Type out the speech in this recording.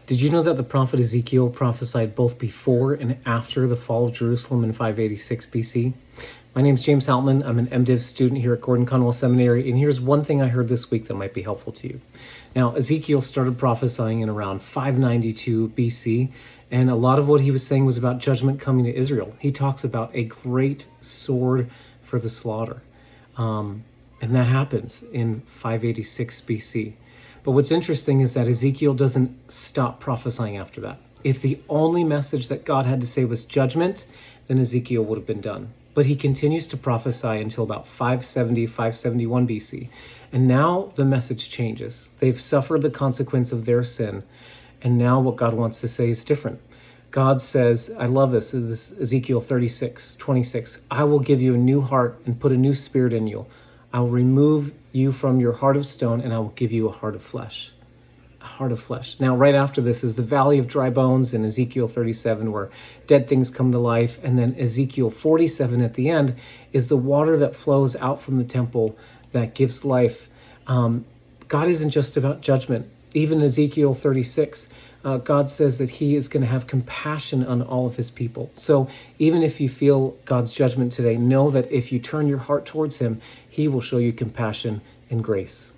Did you know that the prophet Ezekiel prophesied both before and after the fall of Jerusalem in 586 BC? My name is James Haltman. I'm an MDiv student here at Gordon Conwell Seminary, and here's one thing I heard this week that might be helpful to you. Now, Ezekiel started prophesying in around 592 BC, and a lot of what he was saying was about judgment coming to Israel. He talks about a great sword for the slaughter, and that happens in 586 BC. But what's interesting is that Ezekiel doesn't stop prophesying after that. If the only message that God had to say was judgment, then Ezekiel would have been done. But he continues to prophesy until about 570, 571 BC. And now the message changes. They've suffered the consequence of their sin. And now what God wants to say is different. God says, I love this is Ezekiel 36:26. I will give you a new heart and put a new spirit in you. I will remove you from your heart of stone, and I will give you a heart of flesh. A heart of flesh. Now, right after this is the valley of dry bones in Ezekiel 37, where dead things come to life. And then Ezekiel 47 at the end is the water that flows out from the temple that gives life. God isn't just about judgment. Even Ezekiel 36, God says that he is going to have compassion on all of his people. So even if you feel God's judgment today, know that if you turn your heart towards him, he will show you compassion and grace.